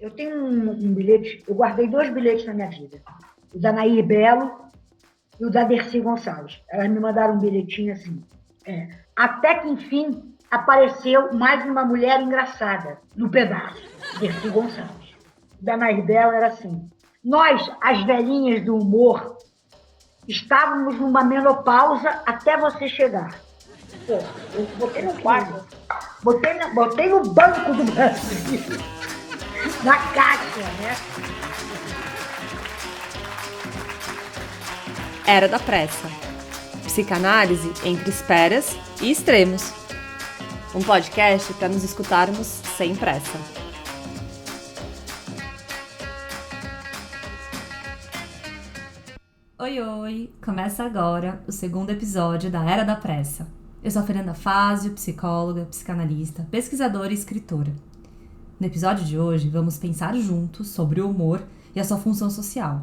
Eu tenho um bilhete, eu guardei 2 bilhetes na minha vida. O da Nair Belo e o da Dercy Gonçalves. Elas me mandaram um bilhetinho assim. Até que, enfim, apareceu mais uma mulher engraçada no pedaço. Dercy Gonçalves. O da Nair Belo era assim. Nós, as velhinhas do humor, estávamos numa menopausa até você chegar. Pô, eu botei no quadro. Botei no banco do Brasil. Na caixa, né? Era da Pressa. Psicanálise entre esperas e extremos. Um podcast para nos escutarmos sem pressa. Oi! Começa agora o segundo episódio da Era da Pressa. Eu sou a Fernanda Fázio, psicóloga, psicanalista, pesquisadora e escritora. No episódio de hoje, vamos pensar juntos sobre o humor e a sua função social.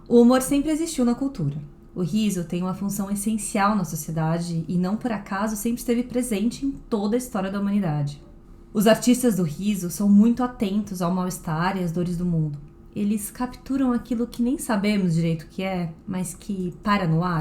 O humor sempre existiu na cultura. O riso tem uma função essencial na sociedade e não por acaso sempre esteve presente em toda a história da humanidade. Os artistas do riso são muito atentos ao mal-estar e às dores do mundo. Eles capturam aquilo que nem sabemos direito o que é, mas que para no ar.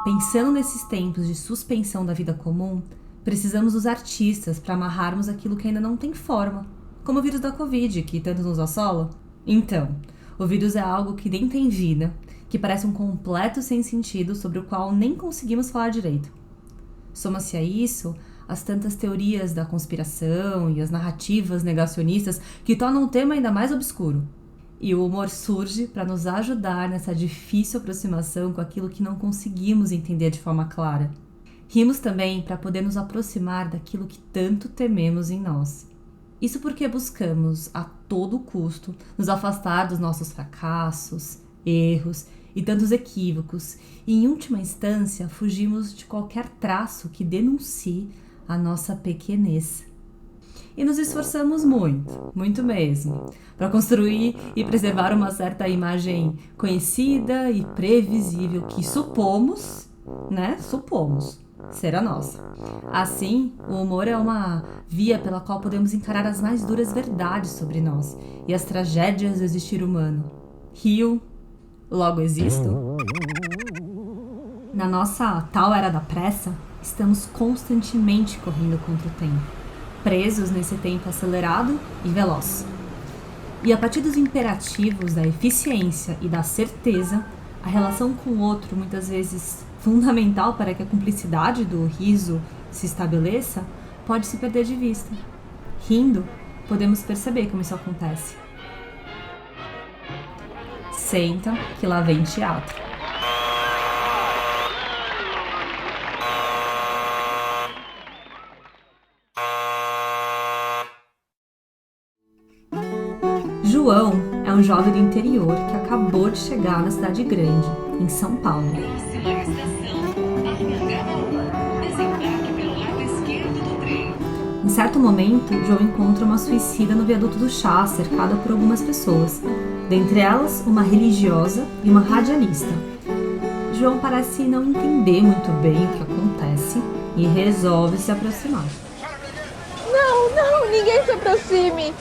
Pensando nesses tempos de suspensão da vida comum, precisamos dos artistas para amarrarmos aquilo que ainda não tem forma, como o vírus da Covid, que tanto nos assola. Então, o vírus é algo que nem tem vida, que parece um completo sem sentido sobre o qual nem conseguimos falar direito. Soma-se a isso as tantas teorias da conspiração e as narrativas negacionistas que tornam o tema ainda mais obscuro. E o humor surge para nos ajudar nessa difícil aproximação com aquilo que não conseguimos entender de forma clara. Rimos também para poder nos aproximar daquilo que tanto tememos em nós. Isso porque buscamos, a todo custo, nos afastar dos nossos fracassos, erros e tantos equívocos, e em última instância fugimos de qualquer traço que denuncie a nossa pequenez. E nos esforçamos muito mesmo, para construir e preservar uma certa imagem conhecida e previsível que supomos ser a nossa. Assim, o humor é uma via pela qual podemos encarar as mais duras verdades sobre nós e as tragédias do existir humano. Rio, logo existo. Na nossa tal era da pressa, estamos constantemente correndo contra o tempo, presos nesse tempo acelerado e veloz. E a partir dos imperativos da eficiência e da certeza, a relação com o outro, muitas vezes fundamental para que a cumplicidade do riso se estabeleça, pode se perder de vista. Rindo, podemos perceber como isso acontece. Senta, que lá vem teatro. João é um jovem do interior que acabou de chegar na cidade grande, em São Paulo. Em certo momento, João encontra uma suicida no viaduto do chá, cercada por algumas pessoas, dentre elas uma religiosa e uma radialista. João parece não entender muito bem o que acontece e resolve se aproximar. Não, ninguém se aproxime!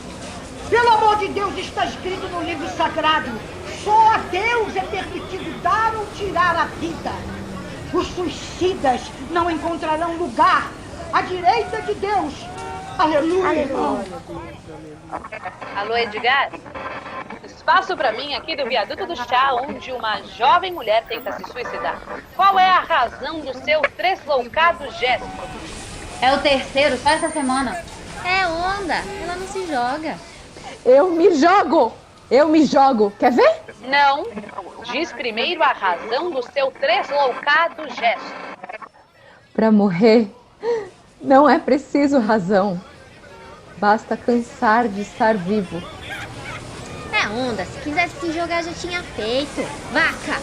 Pelo amor de Deus, está escrito no livro sagrado: só a Deus é permitido dar ou tirar a vida. Os suicidas não encontrarão lugar à direita de Deus. Aleluia. Alô, Edgar? Espaço pra mim aqui do viaduto do chá, onde uma jovem mulher tenta se suicidar. Qual é a razão do seu tresloucado gesto? É o terceiro, só essa semana. É onda, ela não se joga. Eu me jogo. Quer ver? Não. Diz primeiro a razão do seu tresloucado gesto. Pra morrer, não é preciso razão. Basta cansar de estar vivo. É onda, se quisesse se jogar já tinha feito. Vaca!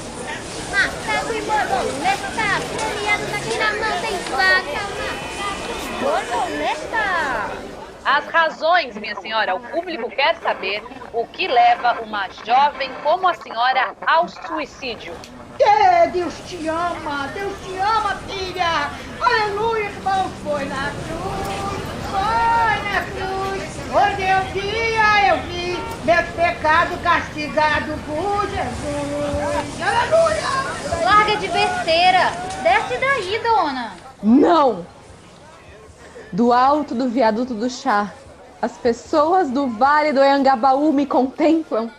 Macaco e borboleta, premiados aqui na mão tem vaca. Macaco e borboleta. As razões, minha senhora, o público quer saber o que leva uma jovem como a senhora ao suicídio. Deus te ama, filha. Aleluia, irmão. pecado castigado por Jesus. Aleluia! Larga de besteira. Desce daí, dona. Não! Do alto do viaduto do chá, as pessoas do Vale do Anhangabaú me contemplam.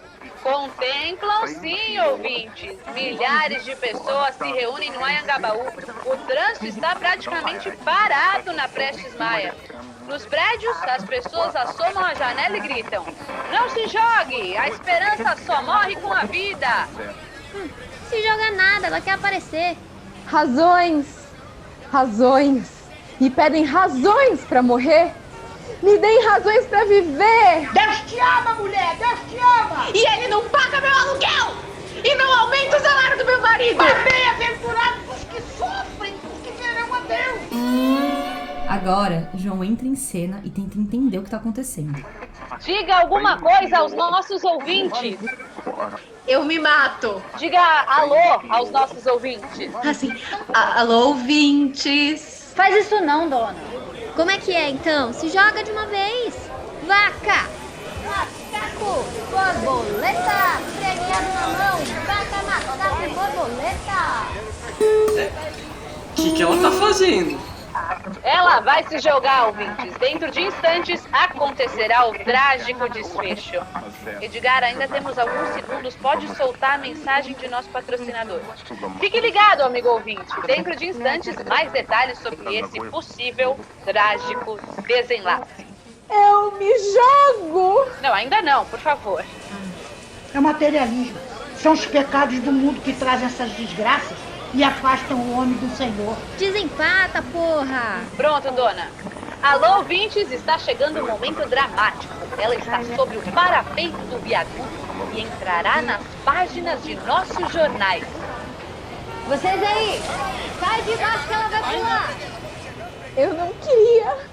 Contemplam sim, ouvintes. Milhares de pessoas se reúnem no Anhangabaú. O trânsito está praticamente parado na Prestes Maia. Nos prédios, as pessoas assomam a janela e gritam: não se jogue, a esperança só morre com a vida. Se joga nada, ela quer aparecer. Razões, razões. Me pedem razões para morrer. Me deem razões para viver. Deus te ama, mulher! Deus te ama! E ele não paga meu aluguel! E não aumenta o salário do meu marido! Mas bem-aventurados os que sofrem, os que verão a Deus! Agora, João entra em cena e tenta entender o que está acontecendo. Diga alguma coisa aos nossos ouvintes. Eu me mato. Diga alô aos nossos ouvintes. Assim, alô, ouvintes. Faz isso não, dona. Como é que é, então? Se joga de uma vez. Vaca! Macaco! Borboleta! Premiado na mão! Vaca, macaco e borboleta! O que ela tá fazendo? Ela vai se jogar, ouvintes. Dentro de instantes acontecerá o trágico desfecho. Edgar, ainda temos alguns segundos. Pode soltar a mensagem de nosso patrocinador. Fique ligado, amigo ouvinte. Dentro de instantes, mais detalhes sobre esse possível trágico desenlace. Eu me jogo! Não, ainda não, por favor. É o materialismo. São os pecados do mundo que trazem essas desgraças e afastam o homem do Senhor. Desempata, porra! Pronto, dona. Alô, ouvintes, está chegando um momento dramático. Ela está sobre o parapeito do viaduto e entrará nas páginas de nossos jornais. Vocês aí! Sai de baixo que ela vai pular! Eu não queria.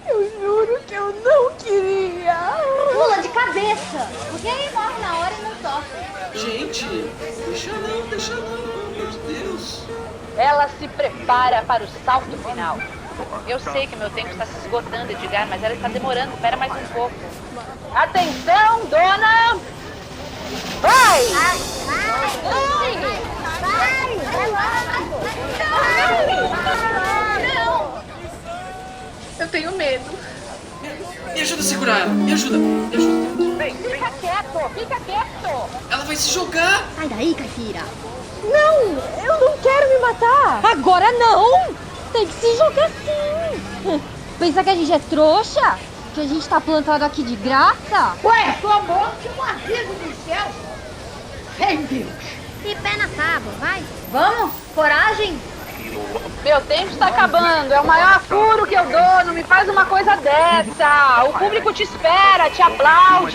Eu juro que eu não queria. Pula de cabeça! Porque aí morre na hora e não sofre. Gente, deixa não, pelo amor de Deus. Ela se prepara para o salto final. Eu sei que meu tempo está se esgotando, Edgar, mas ela está demorando. Espera mais um pouco. Atenção, dona! Vai! Eu tenho medo. Me ajuda a segurar ela, me ajuda. Fica quieto! Ela vai se jogar. Sai daí, Caipira! Não, eu não quero me matar. Agora não! Tem que se jogar sim! Pensa que a gente é trouxa? Que a gente tá plantado aqui de graça? Ué, sua morte é um aviso do céu. Sem Deus. E pé na tábua, vai! Vamos? Coragem? Meu tempo está acabando. É o maior furo que eu dou. Não me faz uma coisa dessa. O público te espera, te aplaude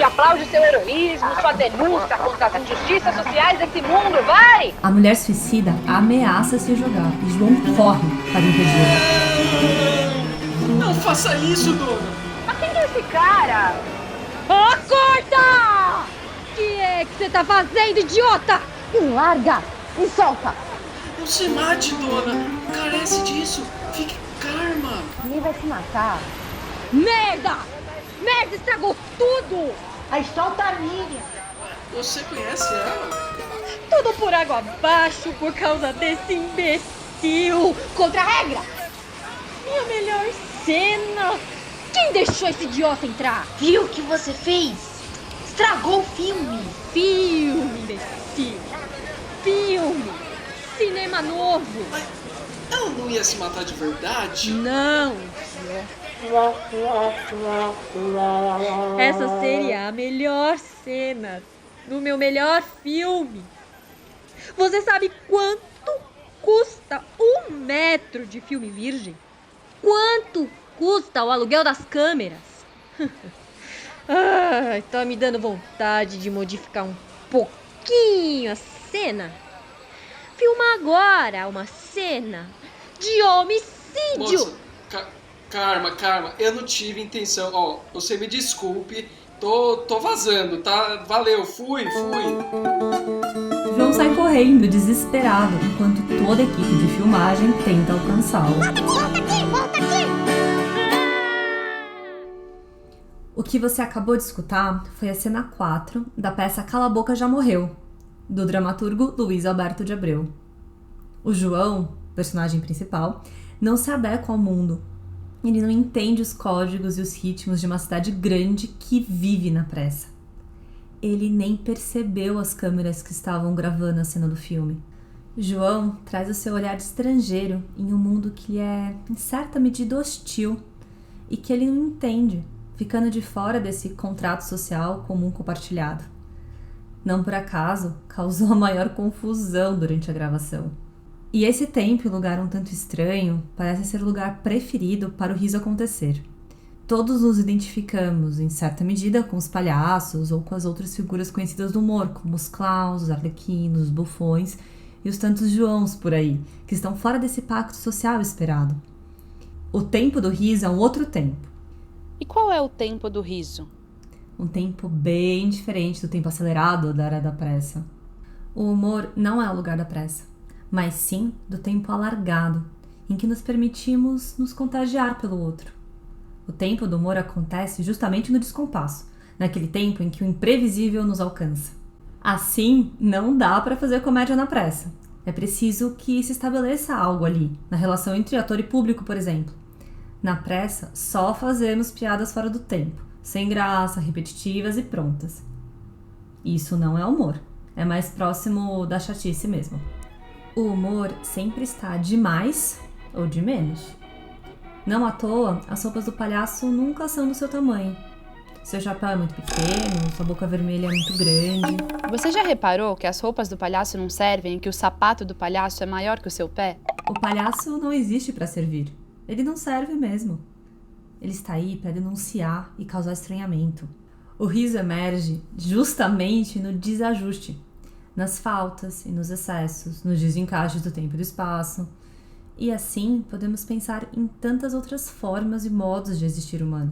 seu heroísmo, sua denúncia contra as injustiças sociais desse mundo. Vai! A mulher suicida ameaça se jogar e João corre para impedi-la. Não faça isso, dona. Mas quem é esse cara? Acorda! O que é que você tá fazendo, idiota? Me larga, me solta. Não se mate, dona. Carece disso. Fique calma. Ninguém vai se matar. Merda! Merda, estragou tudo! Aí solta a Miriam. Você conhece ela? Tudo por água abaixo por causa desse imbecil! Contra a regra! Minha melhor cena! Quem deixou esse idiota entrar? Viu o que você fez? Estragou o filme. Filme, imbecil! Filme! Cinema novo! Mas ela não ia se matar de verdade? Não! Essa seria a melhor cena no meu melhor filme. Você sabe quanto custa 1 metro de filme virgem? Quanto custa o aluguel das câmeras? Ai, tá me dando vontade de modificar um pouquinho a cena. Filma agora uma cena de homicídio. Moça, calma. Eu não tive intenção. Ó, você me desculpe. Tô vazando, tá? Valeu, fui. João sai correndo, desesperado, enquanto toda a equipe de filmagem tenta alcançá-lo. Volta aqui! O que você acabou de escutar foi a cena 4 da peça Cala a Boca Já Morreu, do dramaturgo Luiz Alberto de Abreu. O João, personagem principal, não se adequa ao mundo. Ele não entende os códigos e os ritmos de uma cidade grande que vive na pressa. Ele nem percebeu as câmeras que estavam gravando a cena do filme. João traz o seu olhar de estrangeiro em um mundo que lhe é, em certa medida, hostil e que ele não entende, ficando de fora desse contrato social comum compartilhado. Não por acaso, causou a maior confusão durante a gravação. E esse tempo e lugar um tanto estranho parece ser o lugar preferido para o riso acontecer. Todos nos identificamos, em certa medida, com os palhaços ou com as outras figuras conhecidas do humor, como os clowns, os arlequinos, os bufões e os tantos Joãos por aí, que estão fora desse pacto social esperado. O tempo do riso é um outro tempo. E qual é o tempo do riso? Um tempo bem diferente do tempo acelerado da era da pressa. O humor não é o lugar da pressa, mas sim do tempo alargado, em que nos permitimos nos contagiar pelo outro. O tempo do humor acontece justamente no descompasso, naquele tempo em que o imprevisível nos alcança. Assim, não dá para fazer comédia na pressa. É preciso que se estabeleça algo ali, na relação entre ator e público, por exemplo. Na pressa, só fazemos piadas fora do tempo, sem graça, repetitivas e prontas. Isso não é humor, é mais próximo da chatice mesmo. O humor sempre está de mais ou de menos. Não à toa, as roupas do palhaço nunca são do seu tamanho. Seu chapéu é muito pequeno, sua boca vermelha é muito grande. Você já reparou que as roupas do palhaço não servem e que o sapato do palhaço é maior que o seu pé? O palhaço não existe para servir. Ele não serve mesmo. Ele está aí para denunciar e causar estranhamento. O riso emerge justamente no desajuste, nas faltas e nos excessos, nos desencaixes do tempo e do espaço. E assim podemos pensar em tantas outras formas e modos de existir humano.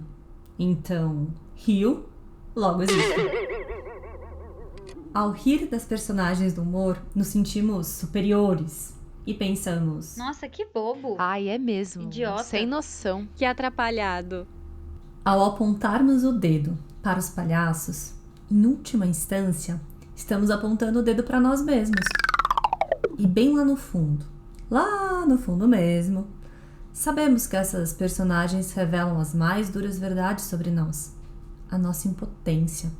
Então, rio, logo existe. Ao rir das personagens do humor, nos sentimos superiores e pensamos: Nossa, que bobo. Ai, é mesmo. Idiota. Sem noção. Que atrapalhado. Ao apontarmos o dedo para os palhaços, em última instância, estamos apontando o dedo para nós mesmos. E bem lá no fundo mesmo, sabemos que essas personagens revelam as mais duras verdades sobre nós, a nossa impotência.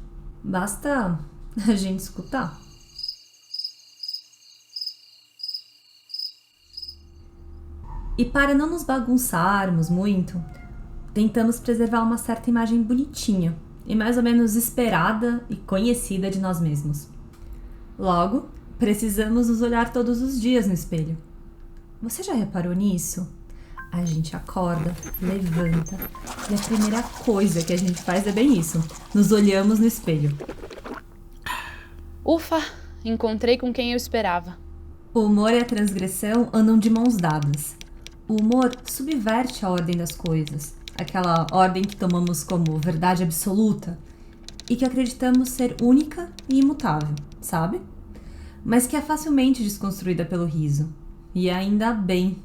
Basta a gente escutar. E para não nos bagunçarmos muito, tentamos preservar uma certa imagem bonitinha e mais ou menos esperada e conhecida de nós mesmos. Logo, precisamos nos olhar todos os dias no espelho. Você já reparou nisso? A gente acorda, levanta e a primeira coisa que a gente faz é bem isso. Nos olhamos no espelho. Ufa, encontrei com quem eu esperava. O humor e a transgressão andam de mãos dadas. O humor subverte a ordem das coisas, aquela ordem que tomamos como verdade absoluta e que acreditamos ser única e imutável, sabe? Mas que é facilmente desconstruída pelo riso. E ainda bem.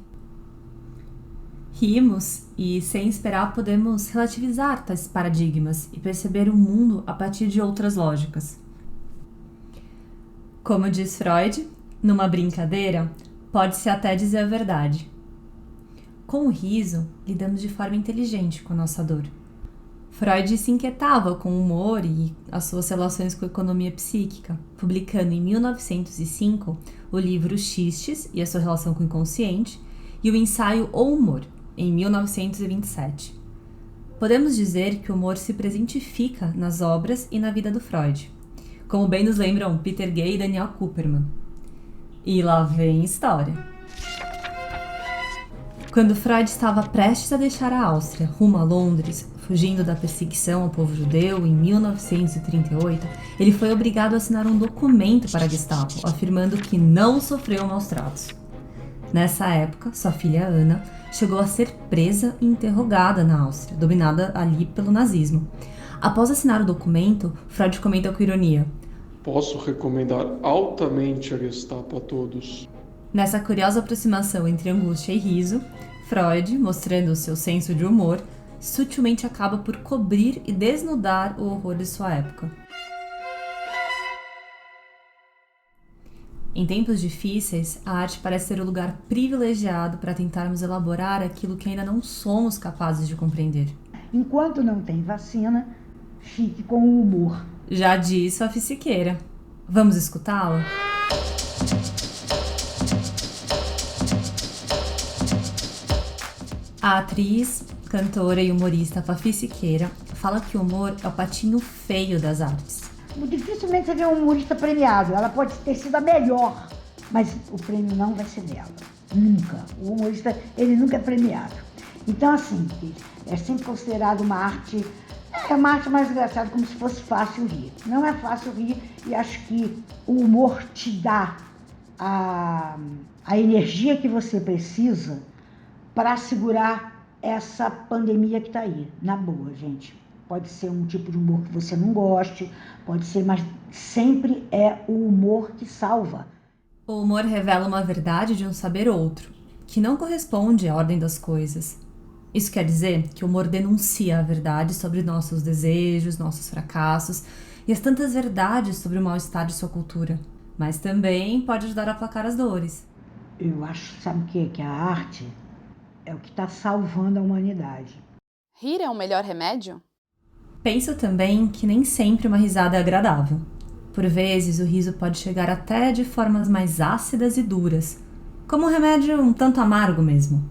Rimos e, sem esperar, podemos relativizar tais paradigmas e perceber o mundo a partir de outras lógicas. Como diz Freud, numa brincadeira, pode-se até dizer a verdade. Com o riso, lidamos de forma inteligente com a nossa dor. Freud se inquietava com o humor e as suas relações com a economia psíquica, publicando em 1905 o livro Xistes e a sua relação com o inconsciente e o ensaio O Humor, em 1927. Podemos dizer que o humor se presentifica nas obras e na vida do Freud, como bem nos lembram Peter Gay e Daniel Kupperman. E lá vem história. Quando Freud estava prestes a deixar a Áustria rumo a Londres, fugindo da perseguição ao povo judeu em 1938, ele foi obrigado a assinar um documento para a Gestapo, afirmando que não sofreu maus tratos. Nessa época, sua filha Ana chegou a ser presa e interrogada na Áustria, dominada ali pelo nazismo. Após assinar o documento, Freud comenta com ironia: "Posso recomendar altamente a Gestapo a todos." Nessa curiosa aproximação entre angústia e riso, Freud, mostrando o seu senso de humor, sutilmente acaba por cobrir e desnudar o horror de sua época. Em tempos difíceis, a arte parece ser o lugar privilegiado para tentarmos elaborar aquilo que ainda não somos capazes de compreender. Enquanto não tem vacina, fique com o humor. Já disse a Siqueira. Vamos escutá-la? A atriz, cantora e humorista Fafi Siqueira fala que o humor é o patinho feio das artes. Dificilmente você vê um humorista premiado. Ela pode ter sido a melhor, mas o prêmio não vai ser dela. Nunca. O humorista, ele nunca é premiado. Então, assim, é sempre considerado uma arte mais engraçada, como se fosse fácil rir. Não é fácil rir e acho que o humor te dá a energia que você precisa para segurar essa pandemia que está aí. Na boa, gente. Pode ser um tipo de humor que você não goste, pode ser, mas sempre é o humor que salva. O humor revela uma verdade de um saber outro, que não corresponde à ordem das coisas. Isso quer dizer que o humor denuncia a verdade sobre nossos desejos, nossos fracassos e as tantas verdades sobre o mal-estar de sua cultura. Mas também pode ajudar a aplacar as dores. Eu acho, sabe o quê? Que a arte é o que está salvando a humanidade. Rir é o melhor remédio? Penso também que nem sempre uma risada é agradável. Por vezes, o riso pode chegar até de formas mais ácidas e duras, como um remédio um tanto amargo mesmo.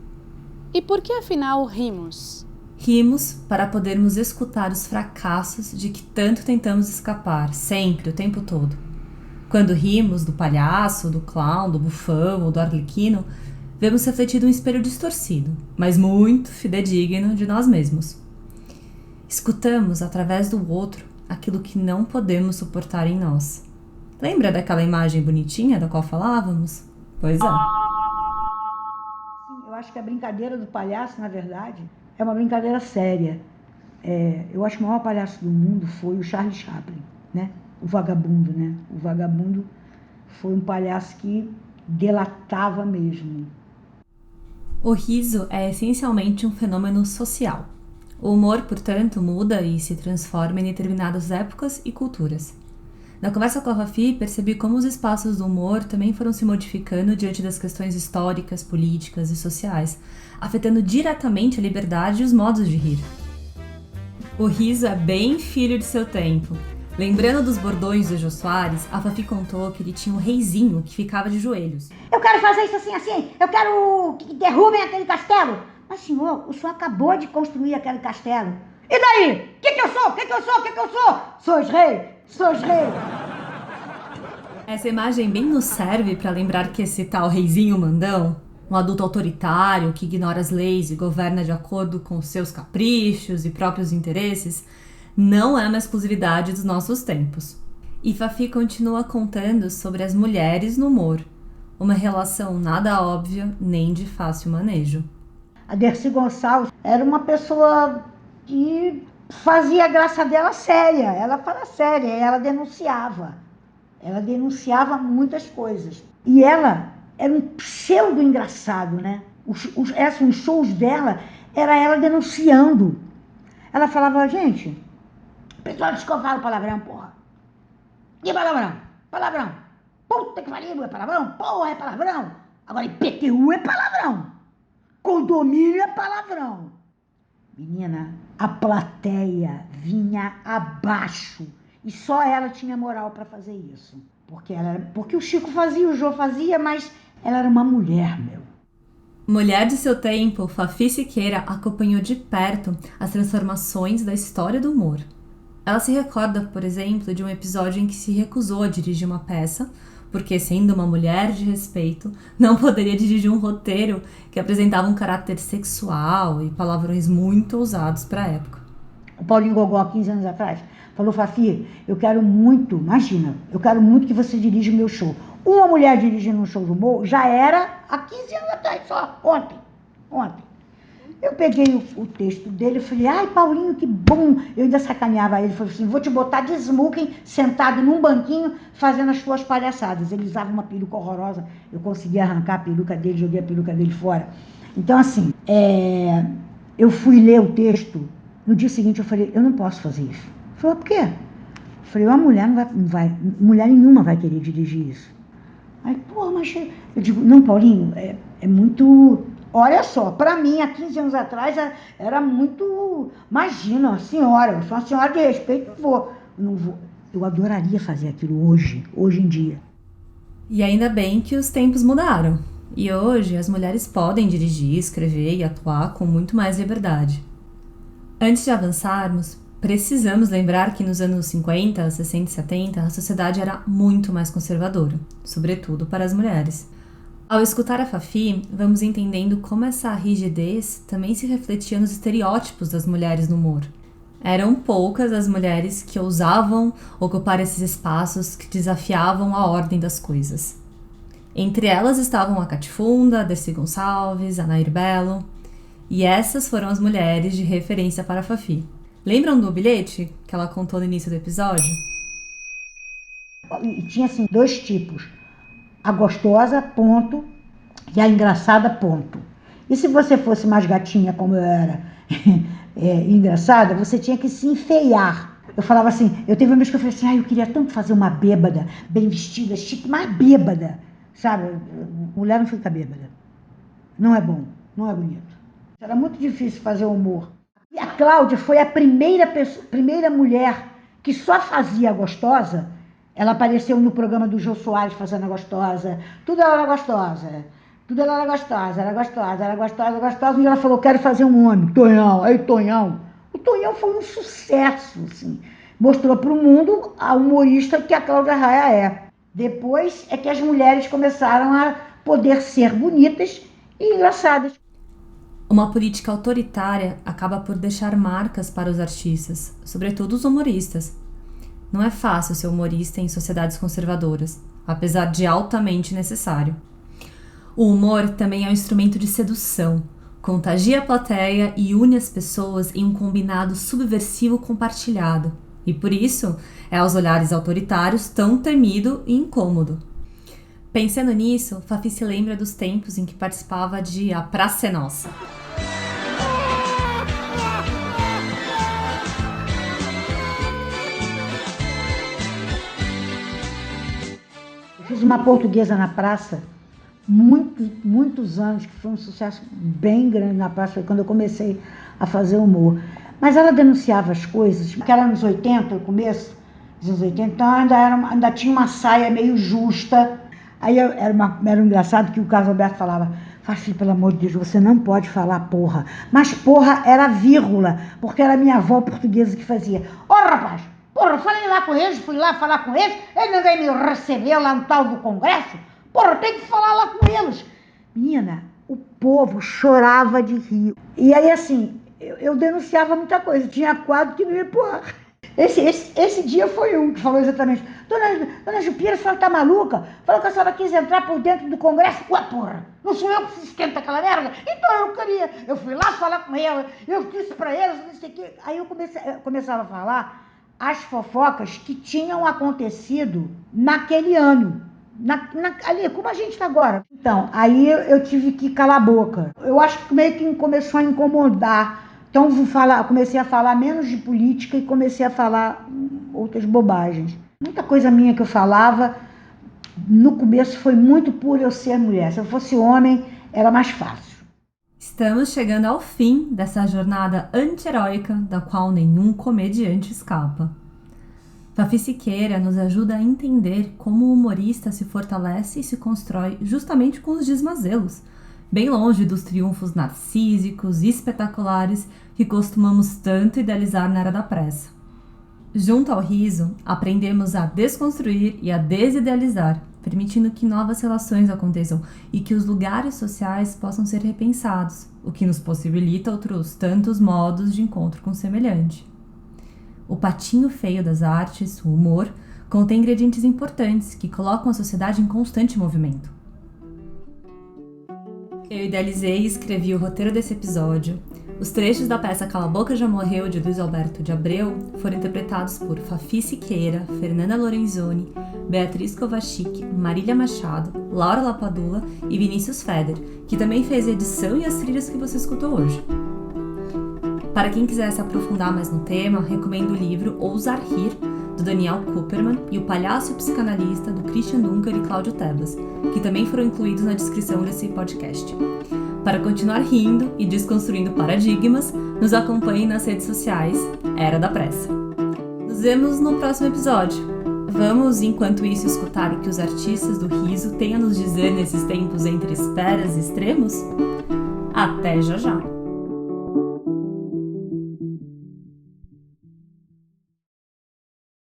E por que afinal rimos? Rimos para podermos escutar os fracassos de que tanto tentamos escapar, sempre, o tempo todo. Quando rimos do palhaço, do clown, do bufão ou do arlequino, vemos refletido um espelho distorcido, mas muito fidedigno de nós mesmos. Escutamos, através do outro, aquilo que não podemos suportar em nós. Lembra daquela imagem bonitinha da qual falávamos? Pois é. Eu acho que a brincadeira do palhaço, na verdade, é uma brincadeira séria. Eu acho que o maior palhaço do mundo foi o Charlie Chaplin, né? O vagabundo, né? O vagabundo foi um palhaço que delatava mesmo. O riso é essencialmente um fenômeno social. O humor, portanto, muda e se transforma em determinadas épocas e culturas. Na conversa com a Fafi, percebi como os espaços do humor também foram se modificando diante das questões históricas, políticas e sociais, afetando diretamente a liberdade e os modos de rir. O riso é bem filho de seu tempo. Lembrando dos bordões do Jô Soares, a Fafi contou que ele tinha um reizinho que ficava de joelhos. Eu quero fazer isso assim, eu quero que derrubem aquele castelo. Mas, senhor, o senhor acabou de construir aquele castelo. E daí? O que eu sou? O que eu sou? Sois rei! Essa imagem bem nos serve para lembrar que esse tal reizinho mandão, um adulto autoritário que ignora as leis e governa de acordo com seus caprichos e próprios interesses, não é uma exclusividade dos nossos tempos. E Fafi continua contando sobre as mulheres no humor, uma relação nada óbvia nem de fácil manejo. A Dercy Gonçalves era uma pessoa que fazia a graça dela séria, ela fala séria, ela denunciava muitas coisas. E ela era um pseudo engraçado, né? Os shows dela era ela denunciando. Ela falava, gente, pessoal diz que eu falo palavrão, porra. Que palavrão? Palavrão. Puta que pariu, é palavrão? Porra, é palavrão. Agora IPTU é palavrão. Condomínio é palavrão. Menina, a plateia vinha abaixo. E só ela tinha moral para fazer isso. Porque o Chico fazia, o Jô fazia, mas ela era uma mulher, meu. Mulher de seu tempo, Fafi Siqueira acompanhou de perto as transformações da história do humor. Ela se recorda, por exemplo, de um episódio em que se recusou a dirigir uma peça, porque, sendo uma mulher de respeito, não poderia dirigir um roteiro que apresentava um caráter sexual e palavrões muito ousados para a época. O Paulinho Gogó, 15 anos atrás, falou, Fafi, eu quero muito que você dirija o meu show. Uma mulher dirigindo um show do humor já era há 15 anos atrás, só ontem. Eu peguei o texto dele e falei, ai, Paulinho, que bom. Eu ainda sacaneava ele, falei assim, vou te botar de smoking, sentado num banquinho, fazendo as suas palhaçadas. Ele usava uma peruca horrorosa, eu consegui arrancar a peruca dele, joguei a peruca dele fora. Então, assim, eu fui ler o texto, no dia seguinte eu falei, eu não posso fazer isso. Ele falou, por quê? Eu falei, uma mulher mulher nenhuma vai querer dirigir isso. Aí, pô, mas eu digo, não, Paulinho, é muito... Olha só, para mim, há 15 anos atrás, era muito... Imagina, uma senhora, eu sou uma senhora de respeito, não vou. Eu adoraria fazer aquilo hoje em dia. E ainda bem que os tempos mudaram. E hoje as mulheres podem dirigir, escrever e atuar com muito mais liberdade. Antes de avançarmos, precisamos lembrar que nos anos 50, 60 e 70, a sociedade era muito mais conservadora, sobretudo para as mulheres. Ao escutar a Fafi, vamos entendendo como essa rigidez também se refletia nos estereótipos das mulheres no humor. Eram poucas as mulheres que ousavam ocupar esses espaços que desafiavam a ordem das coisas. Entre elas estavam a Catifunda, a Dercy Gonçalves, a Nair Belo, e essas foram as mulheres de referência para a Fafi. Lembram do bilhete que ela contou no início do episódio? E tinha assim 2 tipos, a gostosa, ponto, e a engraçada, ponto. E se você fosse mais gatinha como eu era, engraçada, você tinha que se enfeiar. Eu falava assim, eu teve uma vez que eu falei assim, eu queria tanto fazer uma bêbada, bem vestida, chique, mas bêbada, sabe? Mulher não fica bêbada. Não é bom, não é bonito. Era muito difícil fazer humor. E a Cláudia foi a primeira mulher que só fazia a gostosa. Ela apareceu no programa do Jô Soares fazendo a gostosa. Tudo ela era gostosa. Tudo ela era gostosa, era gostosa, era gostosa, era gostosa. E ela falou, quero fazer um homem. Tonhão, aí Tonhão. O Tonhão foi um sucesso, assim. Mostrou para o mundo a humorista que a Cláudia Raia é. Depois é que as mulheres começaram a poder ser bonitas e engraçadas. Uma política autoritária acaba por deixar marcas para os artistas, sobretudo os humoristas. Não é fácil ser humorista em sociedades conservadoras, apesar de altamente necessário. O humor também é um instrumento de sedução, contagia a plateia e une as pessoas em um combinado subversivo compartilhado, e por isso é aos olhares autoritários tão temido e incômodo. Pensando nisso, Fafi se lembra dos tempos em que participava de A Praça é Nossa. Eu fiz uma portuguesa na praça, muitos anos, que foi um sucesso bem grande na praça, foi quando eu comecei a fazer humor. Mas ela denunciava as coisas, porque era nos 80, no começo dos anos 80, então ainda tinha uma saia meio justa. Aí era engraçado que o Carlos Alberto falava, Fafi, pelo amor de Deus, você não pode falar porra. Mas porra era vírgula, porque era minha avó portuguesa que fazia. Ô rapaz, porra, falei lá com eles, fui lá falar com eles, ninguém me recebeu lá no tal do congresso. Porra, tem que falar lá com eles. Menina, o povo chorava de rir. E aí assim, eu denunciava muita coisa, tinha quadro que não ia pro ar. Esse dia foi um que falou exatamente, Dona Jupira, a senhora tá maluca? Falou que a senhora quis entrar por dentro do congresso. Ué, porra, não sou eu que se esquenta aquela merda? Então eu queria, eu fui lá falar com ela, eu disse pra eles, não sei o quê. Aí eu começava a falar as fofocas que tinham acontecido naquele ano. Ali, como a gente está agora. Então, aí eu tive que calar a boca. Eu acho que meio que começou a incomodar. Então, comecei a falar menos de política e comecei a falar outras bobagens. Muita coisa minha que eu falava, no começo foi muito por eu ser mulher. Se eu fosse homem, era mais fácil. Estamos chegando ao fim dessa jornada anti-heróica da qual nenhum comediante escapa. Fafi Siqueira nos ajuda a entender como o humorista se fortalece e se constrói justamente com os desmazelos, bem longe dos triunfos narcísicos e espetaculares que costumamos tanto idealizar na Era da Pressa. Junto ao riso, aprendemos a desconstruir e a desidealizar, permitindo que novas relações aconteçam e que os lugares sociais possam ser repensados, o que nos possibilita outros tantos modos de encontro com o semelhante. O patinho feio das artes, o humor, contém ingredientes importantes que colocam a sociedade em constante movimento. Eu idealizei e escrevi o roteiro desse episódio. Os trechos da peça Cala a Boca Já Morreu, de Luiz Alberto de Abreu, foram interpretados por Fafi Siqueira, Fernanda Lorenzoni, Beatriz Kovacic, Marília Machado, Laura Lapadula e Vinícius Feder, que também fez a edição e as trilhas que você escutou hoje. Para quem quiser se aprofundar mais no tema, recomendo o livro Ousar Rir, do Daniel Kuperman, e O Palhaço Psicanalista, do Christian Dunker e Cláudio Tebas, que também foram incluídos na descrição desse podcast. Para continuar rindo e desconstruindo paradigmas, nos acompanhe nas redes sociais Era da Pressa. Nos vemos no próximo episódio. Vamos, enquanto isso, escutar o que os artistas do riso têm a nos dizer nesses tempos entre esperas e extremos? Até já já!